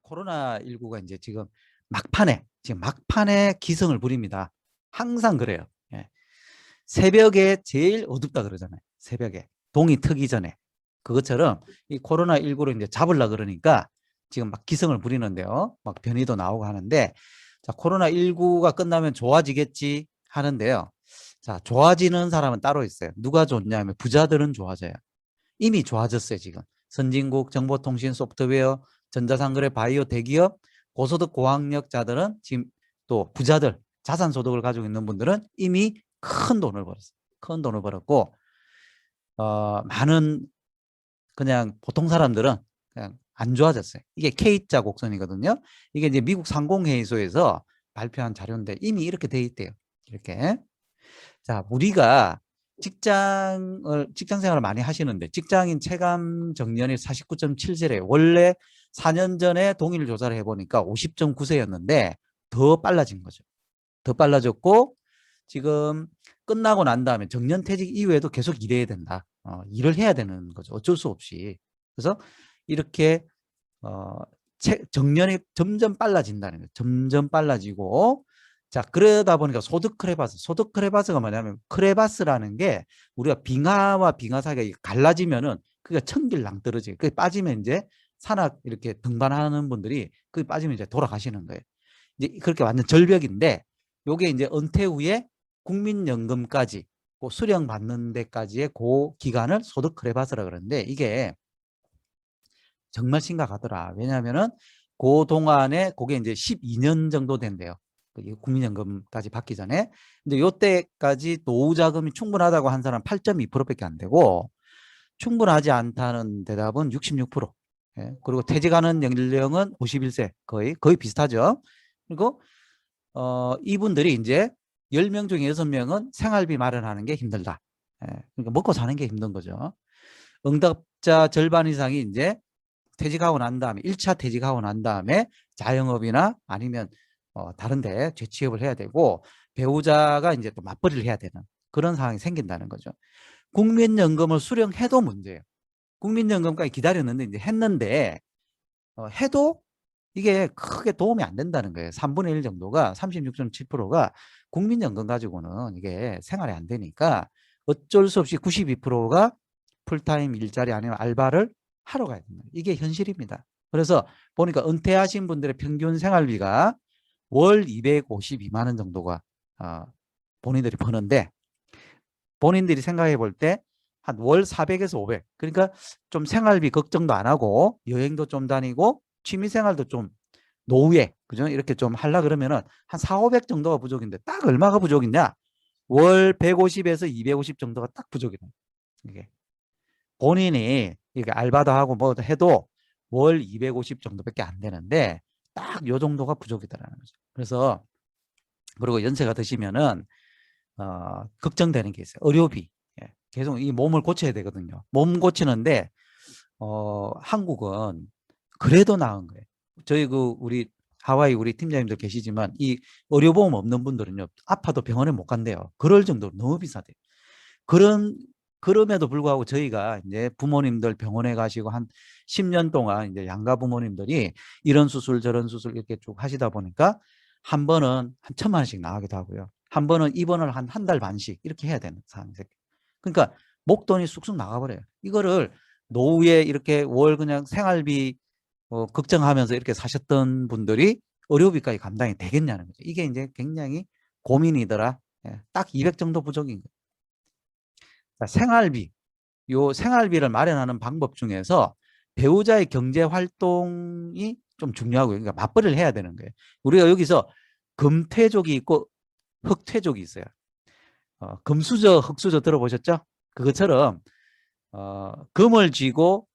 코로나19가 이제 지금 막판에 기승을 부립니다. 항상 그래요. 예. 새벽에 제일 어둡다 그러잖아요. 새벽에 동이 트기 전에. 그것처럼 이 코로나19를 이제 잡으려 그러니까 지금 막 기승을 부리는데요. 막 변이도 나오고 하는데, 자, 코로나19가 끝나면 좋아지겠지 하는데요. 자, 좋아지는 사람은 따로 있어요. 누가 좋냐면 부자들은 좋아져요. 이미 좋아졌어요. 지금 선진국 정보통신 소프트웨어 전자상거래 바이오 대기업 고소득 고학력자들은 지금, 또 부자들 자산소득을 가지고 있는 분들은 이미 큰 돈을 벌었어요. 큰 돈을 벌었고, 많은 그냥 보통 사람들은 그냥 안 좋아졌어요. 이게 K자 곡선이거든요. 이게 이제 미국 상공회의소에서 발표한 자료인데 이미 이렇게 돼 있대요. 이렇게. 자, 우리가 직장 생활을 많이 하시는데 직장인 체감 정년이 49.7세래요. 원래 4년 전에 동일 조사를 해보니까 50.9세였는데 더 빨라진 거죠. 더 빨라졌고, 지금 끝나고 난 다음에 정년퇴직 이후에도 계속 일해야 된다. 일을 해야 되는 거죠. 어쩔 수 없이. 그래서 이렇게 정년이 점점 빨라진다는 거예요. 점점 빨라지고, 자, 그러다 보니까 소득 크레바스가 뭐냐면, 크레바스라는 게 우리가 빙하와 빙하 사이가 갈라지면은 그게 천길랑 떨어지게, 그게 빠지면 이제 산악 이렇게 등반하는 분들이 그게 빠지면 이제 돌아가시는 거예요. 이제 그렇게 완전 절벽인데, 요게 이제 은퇴 후에 국민연금까지 그 수령 받는 데까지의 그 기간을 소득 크레바스라 그러는데, 이게 정말 심각하더라. 왜냐하면은 그 동안에 그게 이제 12년 정도 된대요. 국민연금까지 받기 전에. 근데 요때까지 노후 자금이 충분하다고 한 사람 8.2%밖에 안 되고, 충분하지 않다는 대답은 66%. 예. 그리고 퇴직하는 연령은 51세, 거의 비슷하죠. 그리고 이분들이 이제 10명 중에 6명은 생활비 마련하는 게 힘들다. 예. 그러니까 먹고 사는 게 힘든 거죠. 응답자 절반 이상이 이제 퇴직하고 난 다음에 1차 퇴직하고 난 다음에 자영업이나 아니면 다른 데 재취업을 해야 되고, 배우자가 이제 또 맞벌이를 해야 되는 그런 상황이 생긴다는 거죠. 국민연금을 수령해도 문제예요. 국민연금까지 기다렸는데 이제 했는데, 해도 이게 크게 도움이 안 된다는 거예요. 3분의 1 정도가, 36.7%가 국민연금 가지고는 이게 생활이 안 되니까 어쩔 수 없이 92%가 풀타임 일자리 아니면 알바를 하러 가야 됩니다. 이게 현실입니다. 그래서 보니까 은퇴하신 분들의 평균 생활비가 월 252만 원 정도가 본인들이 버는데, 본인들이 생각해 볼 때 한 월 400에서 500, 그러니까 좀 생활비 걱정도 안 하고 여행도 좀 다니고 취미생활도 좀 노후에, 그죠? 이렇게 좀 하려 그러면은 한 4, 500 정도가 부족인데, 딱 얼마가 부족이냐? 월 150에서 250 정도가 딱 부족이다. 이게 본인이 이게 알바도 하고 뭐 해도 월 250 정도밖에 안 되는데 딱 요 정도가 부족이다라는 거죠. 그래서, 그리고 연세가 드시면은 걱정되는 게 있어요. 의료비. 예. 계속 이 몸을 고쳐야 되거든요. 몸 고치는데 한국은 그래도 나은 거예요. 저희 우리 하와이 우리 팀장님들 계시지만 이 의료보험 없는 분들은요, 아파도 병원에 못 간대요. 그럴 정도로 너무 비싸대요. 그럼에도 불구하고 저희가 이제 부모님들 병원에 가시고 한 10년 동안 이제 양가 부모님들이 이런 수술 저런 수술 이렇게 쭉 하시다 보니까 한 번은 한 1,000만 원씩 나가기도 하고요. 한 번은 입원을 한 달 반씩 이렇게 해야 되는 상황이 생겨요. 그러니까 목돈이 쑥쑥 나가버려요. 이거를 노후에 이렇게 월 그냥 생활비 걱정하면서 이렇게 사셨던 분들이 의료비까지 감당이 되겠냐는 거죠. 이게 이제 굉장히 고민이더라. 예, 딱 200 정도 부족인 거예요. 자, 생활비. 요 생활비를 마련하는 방법 중에서 배우자의 경제 활동이 좀 중요하고요. 그러니까 맞벌이를 해야 되는 거예요. 우리가 여기서 금퇴족이 있고 흑퇴족이 있어요. 금수저, 흑수저 들어보셨죠? 그것처럼 금을 쥐고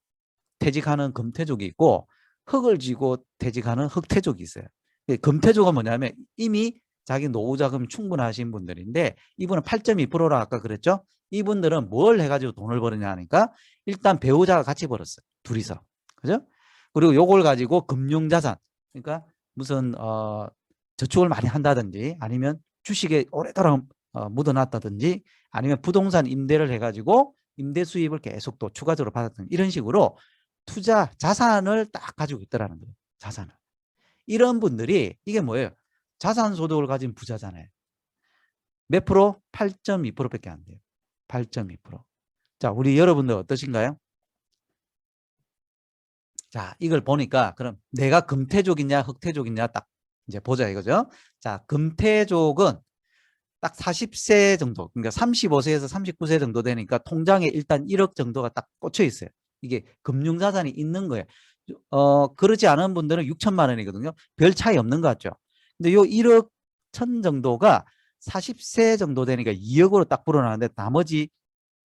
퇴직하는 금퇴족이 있고 흑을 쥐고 퇴직하는 흑퇴족이 있어요. 금퇴족은 뭐냐면 이미 자기 노후자금 충분하신 분들인데, 이분은 8.2%라 아까 그랬죠? 이분들은 뭘 해가지고 돈을 버느냐 하니까 일단 배우자가 같이 벌었어요. 둘이서. 그죠? 그리고 요걸 가지고 금융자산, 그러니까 무슨 저축을 많이 한다든지 아니면 주식에 오래도록 묻어놨다든지 아니면 부동산 임대를 해가지고 임대 수입을 계속 또 추가적으로 받았던 이런 식으로 투자 자산을 딱 가지고 있더라는 거예요. 자산을. 이런 분들이 이게 뭐예요? 자산소득을 가진 부자잖아요. 몇 프로? 8.2%밖에 안 돼요. 8.2%. 자, 우리 여러분들 어떠신가요? 자, 이걸 보니까 그럼 내가 금태족이냐 흑태족이냐 딱 이제 보자 이거죠. 자, 금태족은 딱 40세 정도, 그러니까 35세에서 39세 정도 되니까 통장에 일단 1억 정도가 딱 꽂혀 있어요. 이게 금융자산이 있는 거예요. 그러지 않은 분들은 6천만 원이거든요. 별 차이 없는 것 같죠. 근데 요 1억 천 정도가 40세 정도 되니까 2억으로 딱 불어나는데 나머지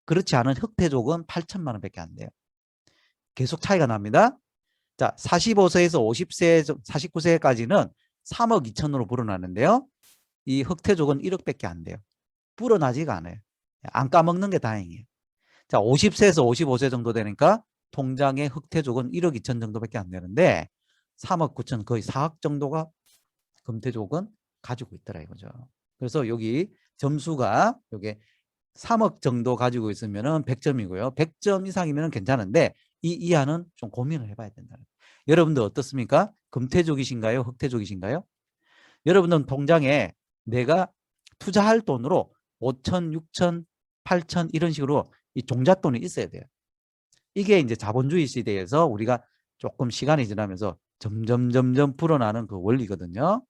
그렇지 않은 흑태족은 8천만 원밖에 안 돼요. 계속 차이가 납니다. 자, 45세에서 50세, 49세까지는 3억 2천으로 불어나는데요. 이 흑태족은 1억밖에 안 돼요. 불어나지가 않아요. 안 까먹는 게 다행이에요. 자, 50세에서 55세 정도 되니까 통장의 흑태족은 1억 2천 정도밖에 안 되는데 3억 9천 거의 4억 정도가 금태족은 가지고 있더라 이거죠. 그래서 여기 점수가 요게 3억 정도 가지고 있으면은 100점이고요. 100점 이상이면 괜찮은데 이 이하는 좀 고민을 해봐야 된다. 여러분들 어떻습니까? 금태족이신가요? 흑태족이신가요? 여러분들은 통장에 내가 투자할 돈으로 5천, 6천, 8천 이런 식으로 이 종잣돈이 있어야 돼요. 이게 이제 자본주의 시대에서 우리가 조금 시간이 지나면서 점점 불어나는 그 원리거든요.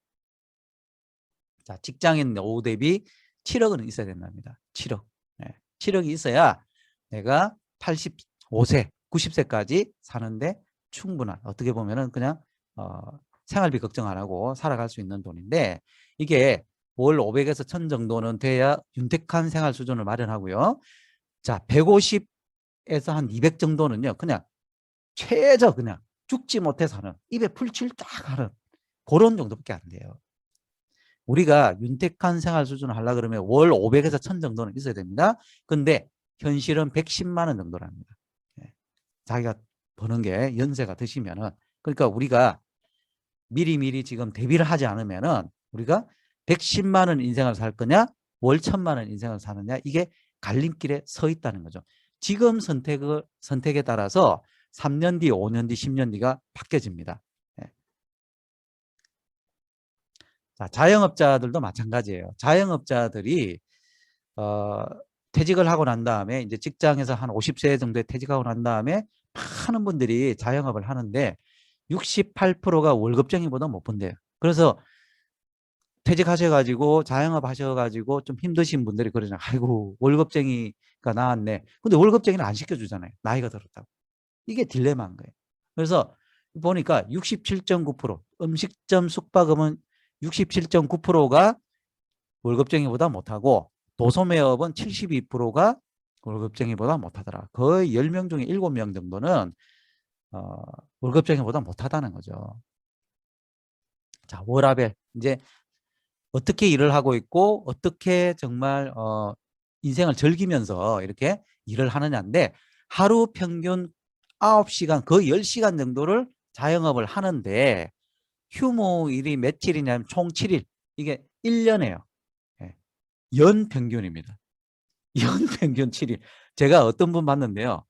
자, 직장인 노후 대비 7억은 있어야 된답니다. 7억. 네. 7억이 있어야 내가 85세, 90세까지 사는데 충분한, 어떻게 보면은 그냥 생활비 걱정 안 하고 살아갈 수 있는 돈인데 이게 월 500에서 1000 정도는 돼야 윤택한 생활 수준을 마련하고요. 자, 150에서 한 200 정도는요. 그냥 최저 그냥 죽지 못해 사는, 입에 풀칠 딱 하는 그런 정도밖에 안 돼요. 우리가 윤택한 생활 수준을 하려고 그러면 월 500에서 1000 정도는 있어야 됩니다. 근데 현실은 110만 원 정도랍니다. 자기가 버는 게 연세가 드시면은. 그러니까 우리가 미리미리 지금 대비를 하지 않으면은 우리가 110만 원 인생을 살 거냐 월 1000만 원 인생을 사느냐 이게 갈림길에 서 있다는 거죠. 지금 선택에 따라서 3년 뒤, 5년 뒤, 10년 뒤가 바뀌어집니다. 자, 자영업자들도 마찬가지예요. 자영업자들이 퇴직을 하고 난 다음에 이제 직장에서 한 50세 정도에 퇴직하고 난 다음에 많은 분들이 자영업을 하는데 68%가 월급쟁이보다 못 번대요. 그래서 퇴직하셔가지고 자영업 하셔가지고 좀 힘드신 분들이 그러잖아요. 아이고 월급쟁이가 나왔네. 근데 월급쟁이는 안 시켜주잖아요. 나이가 들었다고. 이게 딜레마인 거예요. 그래서 보니까 67.9% 음식점 숙박업은 67.9%가 월급쟁이보다 못하고 도소매업은 72%가 월급쟁이보다 못하더라. 거의 10명 중에 7명 정도는 월급쟁이보다 못하다는 거죠. 자, 워라밸. 이제 어떻게 일을 하고 있고 어떻게 정말 인생을 즐기면서 이렇게 일을 하느냐인데 하루 평균 9시간 거의 10시간 정도를 자영업을 하는데 휴무일이 며칠이냐면 총 7일. 이게 1년이에요. 연 평균입니다. 연 평균 7일. 제가 어떤 분 봤는데요.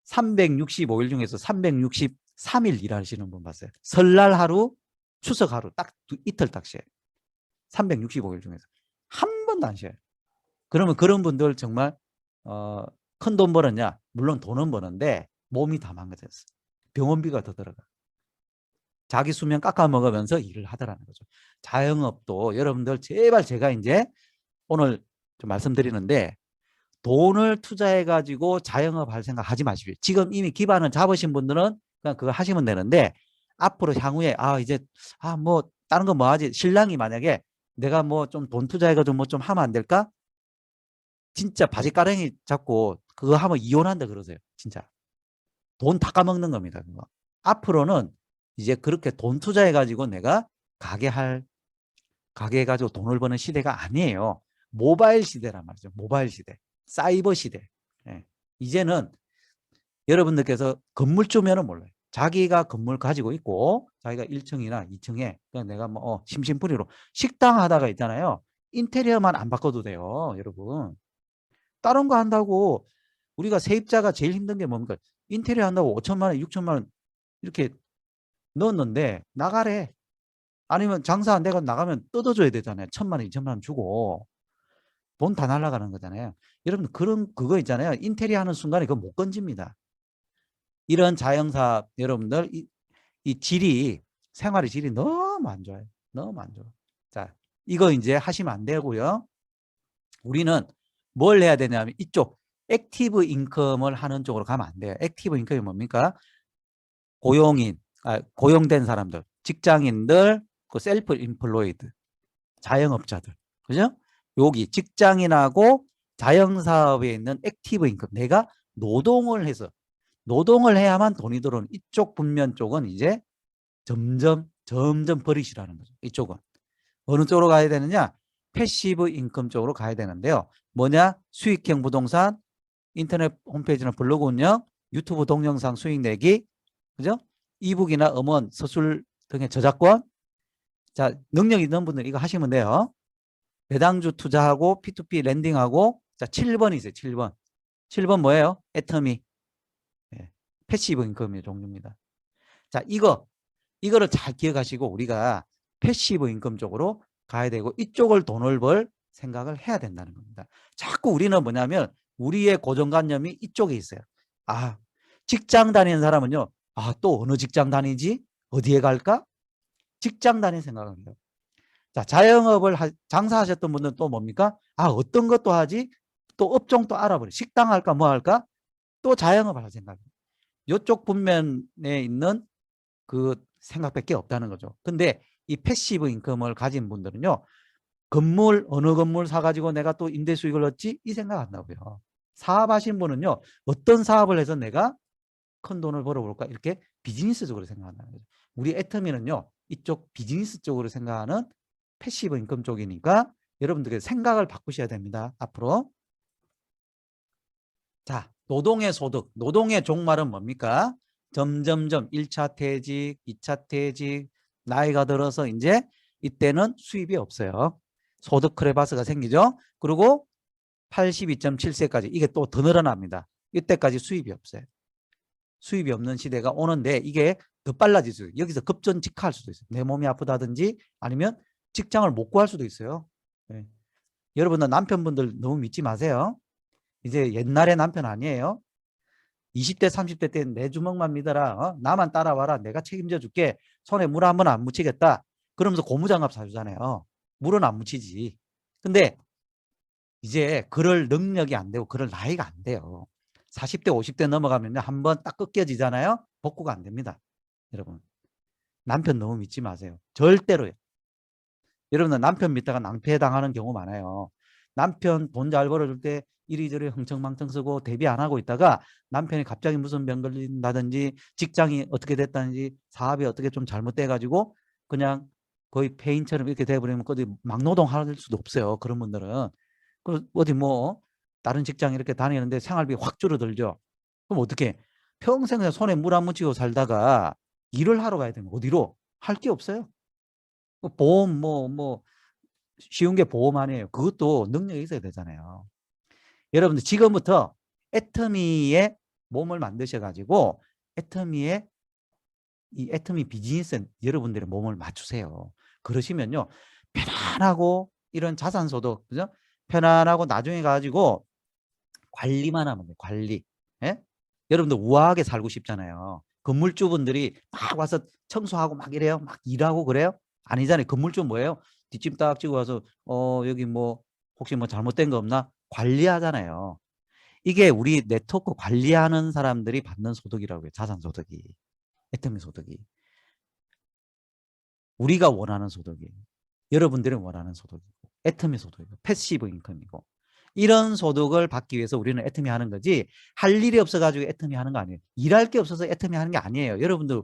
365일 중에서 363일 일하시는 분 봤어요. 설날 하루, 추석 하루 딱 이틀 딱 쉬어요. 365일 중에서 한 번도 안 쉬어요. 그러면 그런 분들 정말 큰 돈 벌었냐? 물론 돈은 버는데 몸이 다 망가졌어요. 병원비가 더 들어가. 자기 수면 깎아 먹으면서 일을 하더라는 거죠. 자영업도 여러분들 제발 제가 이제 오늘 좀 말씀드리는데 돈을 투자해 가지고 자영업 할 생각 하지 마십시오. 지금 이미 기반을 잡으신 분들은 그냥 그거 하시면 되는데 앞으로 향후에 이제 뭐 다른 거 뭐 하지? 신랑이 만약에 내가 뭐 좀 돈 투자해 가지고 뭐 좀 하면 안 될까? 진짜 바지가랑이 잡고 그거 하면 이혼한다 그러세요. 진짜. 돈 다 까먹는 겁니다. 그거. 앞으로는 이제 그렇게 돈 투자해 가지고 내가 가게 가지고 돈을 버는 시대가 아니에요. 모바일 시대란 말이죠. 모바일 시대. 사이버 시대. 이제는 여러분들께서 건물주면은 몰라요. 자기가 건물 가지고 있고 자기가 1층이나 2층에 그냥 내가 뭐 심심풀이로 식당 하다가 있잖아요. 인테리어만 안 바꿔도 돼요. 여러분. 다른 거 한다고 우리가 세입자가 제일 힘든 게 뭡니까? 인테리어 한다고 5천만 원, 6천만 원 이렇게 넣었는데 나가래. 아니면 장사 안 되고 나가면 뜯어줘야 되잖아요. 1,000만 원, 2,000만 원 주고. 돈 다 날아가는 거잖아요. 여러분, 그거 있잖아요. 인테리어 하는 순간에 그거 못 건집니다. 이런 자영사업 여러분들, 이 질이, 생활의 질이 너무 안 좋아요. 너무 안 좋아. 자, 이거 이제 하시면 안 되고요. 우리는 뭘 해야 되냐면 이쪽 액티브 인컴을 하는 쪽으로 가면 안 돼요. 액티브 인컴이 뭡니까? 고용된 사람들, 직장인들, 그 셀프 인플로이드, 자영업자들. 그죠? 여기 직장인하고 자영사업에 있는 액티브 인컴. 내가 노동을 해서, 노동을 해야만 돈이 들어오는 이쪽 분면 쪽은 이제 점점 버리시라는 거죠. 이쪽은. 어느 쪽으로 가야 되느냐? 패시브 인컴 쪽으로 가야 되는데요. 뭐냐? 수익형 부동산, 인터넷 홈페이지나 블로그 운영, 유튜브 동영상 수익 내기, 그죠? 이북이나 음원, 서술 등의 저작권. 자, 능력 있는 분들 이거 하시면 돼요. 배당주 투자하고 P2P 랜딩하고. 자, 7번이 있어요. 7번. 7번 뭐예요? 애터미. 네. 패시브 인컴의 종류입니다. 자, 이거를 잘 기억하시고 우리가 패시브 인컴 쪽으로 가야 되고 이쪽을 돈을 벌 생각을 해야 된다는 겁니다. 자꾸 우리는 뭐냐면 우리의 고정관념이 이쪽에 있어요. 아, 직장 다니는 사람은요. 아, 또 어느 직장 다니지? 어디에 갈까? 직장 다니는 생각을 해요. 자, 자영업을 장사하셨던 분들은 또 뭡니까? 아, 어떤 것도 하지? 또 업종 또 알아버려. 식당 할까 뭐 할까? 또 자영업을 할 생각이에요. 이쪽 분면에 있는 그 생각밖에 없다는 거죠. 근데 이 패시브 인컴을 가진 분들은요. 어느 건물 사가지고 내가 또 임대 수익을 얻지? 이 생각 안 나고요. 사업하신 분은요. 어떤 사업을 해서 내가 큰 돈을 벌어볼까? 이렇게 비즈니스적으로 생각한다는 거죠. 우리 애터미는요. 이쪽 비즈니스 쪽으로 생각하는 패시브 인컴 쪽이니까 여러분들의 생각을 바꾸셔야 됩니다. 앞으로. 자, 노동의 소득, 노동의 종말은 뭡니까? 점점점 1차 퇴직, 2차 퇴직, 나이가 들어서 이제 이때는 수입이 없어요. 소득 크레바스가 생기죠. 그리고 82.7세까지 이게 또 더 늘어납니다. 이때까지 수입이 없어요. 수입이 없는 시대가 오는데 이게 더 빨라질 수 있어요. 여기서 급전직하할 수도 있어요. 내 몸이 아프다든지 아니면 직장을 못 구할 수도 있어요. 네. 여러분들 남편분들 너무 믿지 마세요. 이제 옛날의 남편 아니에요. 20대 30대 때는 내 주먹만 믿어라. 나만 따라와라. 내가 책임져 줄게. 손에 물 한 번 안 묻히겠다. 그러면서 고무장갑 사주잖아요. 물은 안 묻히지. 근데 이제 그럴 능력이 안 되고 그럴 나이가 안 돼요. 40대 50대 넘어가면 한번 딱 꺾여지잖아요. 복구가 안 됩니다. 여러분. 남편 너무 믿지 마세요. 절대로요. 여러분들 남편 믿다가 낭패당하는 경우 많아요. 남편 돈 잘 벌어줄 때 이리저리 흥청망청 쓰고 대비 안 하고 있다가 남편이 갑자기 무슨 병 걸린다든지 직장이 어떻게 됐다든지 사업이 어떻게 좀 잘못돼가지고 그냥 거의 폐인처럼 이렇게 돼버리면 어디 막노동할 수도 없어요. 그런 분들은. 어디 뭐 다른 직장 이렇게 다니는데 생활비 확 줄어들죠. 그럼 어떻게 평생 그냥 손에 물 안 묻히고 살다가 일을 하러 가야 되면 어디로? 할 게 없어요. 보험 쉬운 게 보험 아니에요. 그것도 능력이 있어야 되잖아요. 여러분들 지금부터 애터미의 몸을 만드셔가지고 애터미의 이 애터미 비즈니스 여러분들의 몸을 맞추세요. 그러시면요. 편안하고 이런 자산소득, 그죠? 편안하고 나중에 가지고 관리만 하면 돼요. 관리. 예? 여러분들 우아하게 살고 싶잖아요. 건물주분들이 막 와서 청소하고 막 이래요. 막 일하고 그래요? 아니잖아요. 건물주 뭐예요? 뒷짐 딱 지고 와서 여기 뭐 혹시 뭐 잘못된 거 없나? 관리하잖아요. 이게 우리 네트워크 관리하는 사람들이 받는 소득이라고요. 자산소득이. 애터미 소득이. 우리가 원하는 소득이에요. 여러분들이 원하는 소득이고 애터미 소득이고 패시브 인컴이고 이런 소득을 받기 위해서 우리는 애터미 하는 거지 할 일이 없어가지고 애터미 하는 거 아니에요. 일할 게 없어서 애터미 하는 게 아니에요. 여러분들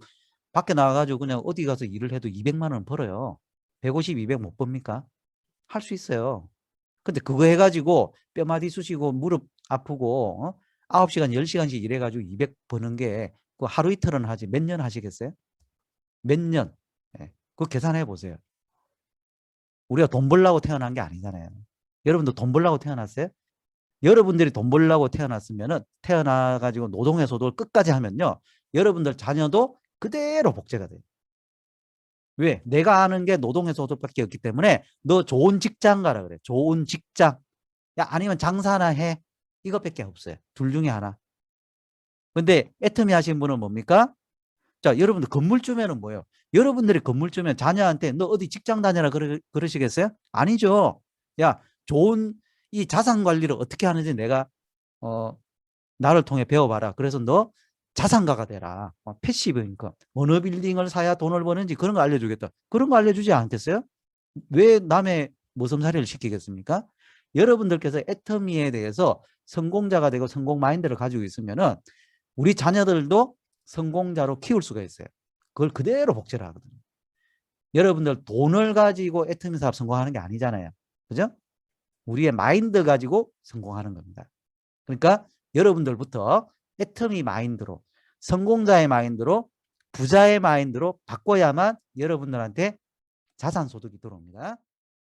밖에 나가가지고 그냥 어디 가서 일을 해도 200만 원 벌어요. 150, 200 못 법니까? 할 수 있어요. 근데 그거 해가지고 뼈마디 쑤시고 무릎 아프고 9시간 10시간씩 일해가지고 200 버는 게 그 하루 이틀은 하지 몇 년 하시겠어요? 몇 년? 네. 그거 계산해 보세요. 우리가 돈 벌려고 태어난 게 아니잖아요. 여러분도 돈 벌려고 태어났어요? 여러분들이 돈 벌려고 태어났으면은 태어나가지고 노동의 소득을 끝까지 하면요. 여러분들 자녀도 그대로 복제가 돼요. 왜? 내가 아는 게 노동의 소득밖에 없기 때문에 너 좋은 직장 가라 그래. 좋은 직장. 야, 아니면 장사나 해. 이것밖에 없어요. 둘 중에 하나. 근데 애터미 하신 분은 뭡니까? 자, 여러분들 건물주면은 뭐예요? 여러분들이 건물주면 자녀한테 너 어디 직장 다녀라 그러시겠어요? 아니죠. 야, 좋은 이 자산 관리를 어떻게 하는지 내가 나를 통해 배워봐라. 그래서 너 자산가가 되라. 패시브 인컴. 어느 빌딩을 사야 돈을 버는지 그런 거 알려주겠다. 그런 거 알려주지 않겠어요? 왜 남의 모섬살이를 시키겠습니까? 여러분들께서 애터미에 대해서 성공자가 되고 성공 마인드를 가지고 있으면은 우리 자녀들도 성공자로 키울 수가 있어요. 그걸 그대로 복제를 하거든요. 여러분들 돈을 가지고 애터미 사업 성공하는 게 아니잖아요. 그죠? 우리의 마인드 가지고 성공하는 겁니다. 그러니까 여러분들부터 애터미 마인드로, 성공자의 마인드로, 부자의 마인드로 바꿔야만 여러분들한테 자산 소득이 들어옵니다.